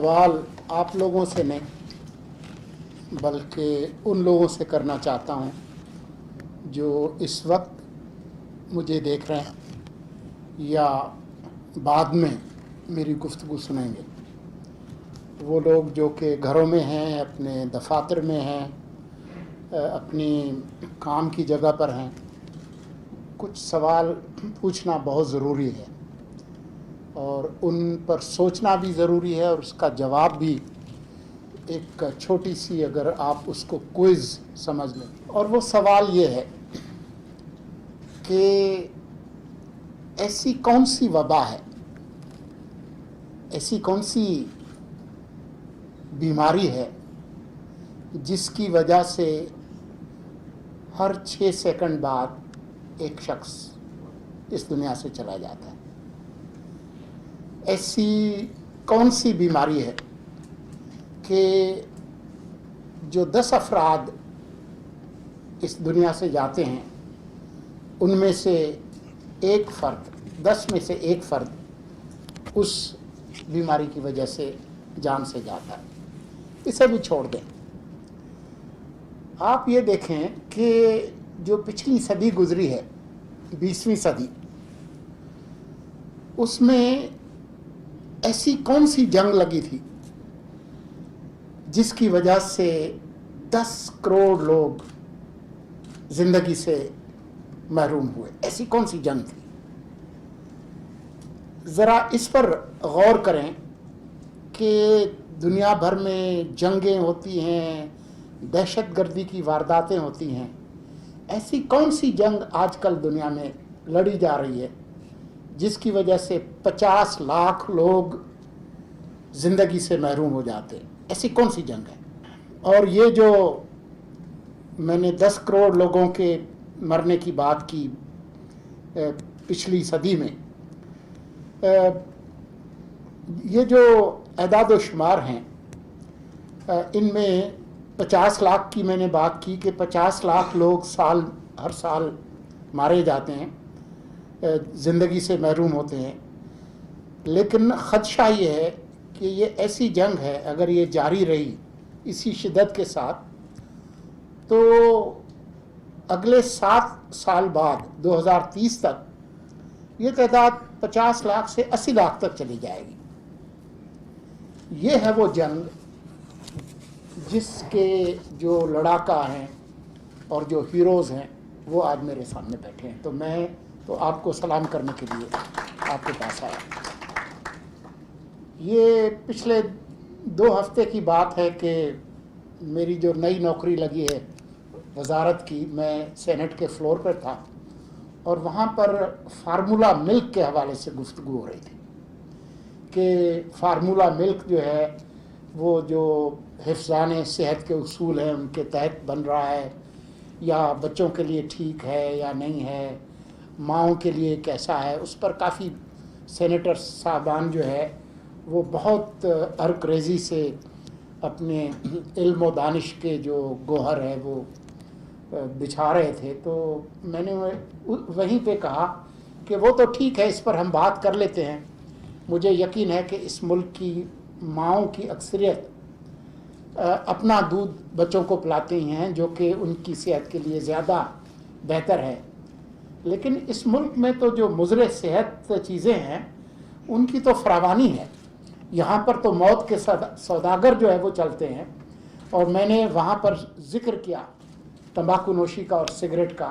सवाल आप लोगों से नहीं बल्कि उन लोगों से करना चाहता हूं जो इस वक्त मुझे देख रहे हैं या बाद में मेरी गुफ्तगू सुनेंगे। वो लोग जो कि घरों में हैं, अपने दफातर में हैं, अपनी काम की जगह पर हैं। कुछ सवाल पूछना बहुत ज़रूरी है और उन पर सोचना भी ज़रूरी है और उसका जवाब भी एक छोटी सी अगर आप उसको क्विज़ समझ लें। और वो सवाल ये है कि ऐसी कौन सी वबा है, ऐसी कौन सी बीमारी है जिसकी वजह से हर 6 सेकंड बाद एक शख्स इस दुनिया से चला जाता है। ऐसी कौन सी बीमारी है कि जो 10 अफराद इस दुनिया से जाते हैं उनमें से एक फ़र्द, 10 में से एक फ़र्द उस बीमारी की वजह से जान से जाता है। इसे भी छोड़ दें। आप ये देखें कि जो पिछली सदी गुजरी है, 20वीं सदी, उसमें ऐसी कौन सी जंग लगी थी जिसकी वजह से 10 करोड़ लोग जिंदगी से महरूम हुए? ऐसी कौन सी जंग थी? ज़रा इस पर गौर करें कि दुनिया भर में जंगें होती हैं, दहशतगर्दी की वारदातें होती हैं। ऐसी कौन सी जंग आजकल दुनिया में लड़ी जा रही है जिसकी वजह से 50 लाख लोग ज़िंदगी से महरूम हो जाते हैं? ऐसी कौन सी जंग है? और ये जो मैंने 10 करोड़ लोगों के मरने की बात की पिछली सदी में, ये जो एदाद व शुमार हैं, इनमें 50 लाख की मैंने बात की कि 50 लाख लोग हर साल मारे जाते हैं, ज़िंदगी से महरूम होते हैं। लेकिन ख़दशा ये है कि ये ऐसी जंग है, अगर ये जारी रही इसी शिद्दत के साथ, तो अगले 7 साल बाद 2030 तक ये तादाद 50 लाख से 80 लाख तक चली जाएगी। ये है वो जंग जिसके जो लड़ाका हैं और जो हीरोज़ हैं वो आज मेरे सामने बैठे हैं। तो मैं तो आपको सलाम करने के लिए आपके पास आया। ये पिछले 2 हफ्ते की बात है कि मेरी जो नई नौकरी लगी है वजारत की, मैं सेनेट के फ्लोर पर था और वहाँ पर फार्मूला मिल्क के हवाले से गुफ्तगू हो रही थी कि फार्मूला मिल्क जो है वो जो हिफ्ज़ान सेहत के उसूल हैं उनके तहत बन रहा है, या बच्चों के लिए ठीक है या नहीं है, माँओं के लिए कैसा है। उस पर काफ़ी सेनेटर साहबान जो है वो बहुत अर्करेज़ी से अपने इल्म व दानिश के जो गोहर है वो बिछा रहे थे। तो मैंने वहीं पे कहा कि वो तो ठीक है, इस पर हम बात कर लेते हैं। मुझे यकीन है कि इस मुल्क की माँओं की अक्सरियत अपना दूध बच्चों को पिलाती हैं जो कि उनकी सेहत के लिए ज़्यादा बेहतर है। लेकिन इस मुल्क में तो जो मुज़र सेहत चीज़ें हैं उनकी तो फरावानी है। यहाँ पर तो मौत के सौदागर जो है वो चलते हैं। और मैंने वहाँ पर ज़िक्र किया तंबाकू नोशी का और सिगरेट का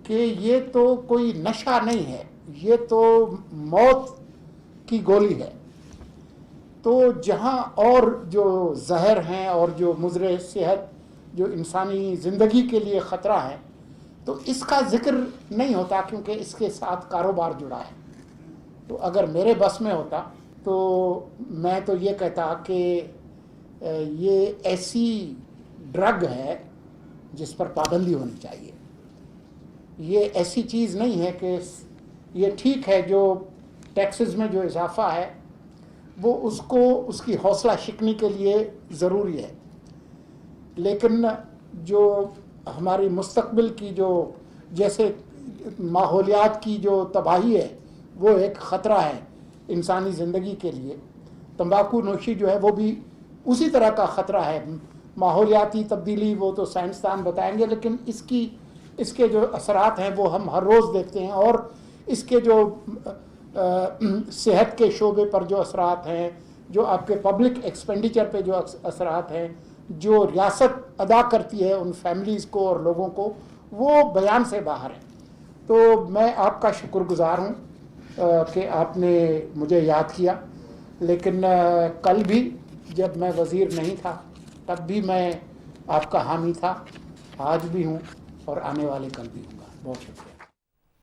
कि ये तो कोई नशा नहीं है, ये तो मौत की गोली है। तो जहाँ और जो जहर हैं और जो मुज़र सेहत जो इंसानी ज़िंदगी के लिए ख़तरा है, तो इसका ज़िक्र नहीं होता क्योंकि इसके साथ कारोबार जुड़ा है। तो अगर मेरे बस में होता तो मैं तो ये कहता कि ये ऐसी ड्रग है जिस पर पाबंदी होनी चाहिए। ये ऐसी चीज़ नहीं है कि ये ठीक है जो टैक्सेस में जो इजाफा है वो उसको उसकी हौसला शिकनी के लिए ज़रूरी है, लेकिन जो हमारी मुस्तकबिल की जो जैसे माहौलियात की जो तबाही है वो एक ख़तरा है इंसानी ज़िंदगी के लिए। तंबाकू नोशी जो है वो भी उसी तरह का ख़तरा है। माहौलियाती तब्दीली वो तो साइंसदान बताएंगे, लेकिन इसके जो असरात हैं वो हम हर रोज़ देखते हैं, और इसके जो सेहत के शोबे पर जो असरात हैं, जो आपके पब्लिक एक्सपेंडिचर पे जो असरात हैं, जो रियासत अदा करती है उन फैमिलीज़ को और लोगों को, वो बयान से बाहर है। तो मैं आपका शुक्रगुज़ार हूँ कि आपने मुझे याद किया, लेकिन कल भी जब मैं वज़ीर नहीं था तब भी मैं आपका हामी था, आज भी हूँ और आने वाले कल भी हूँगा। बहुत शुक्रिया।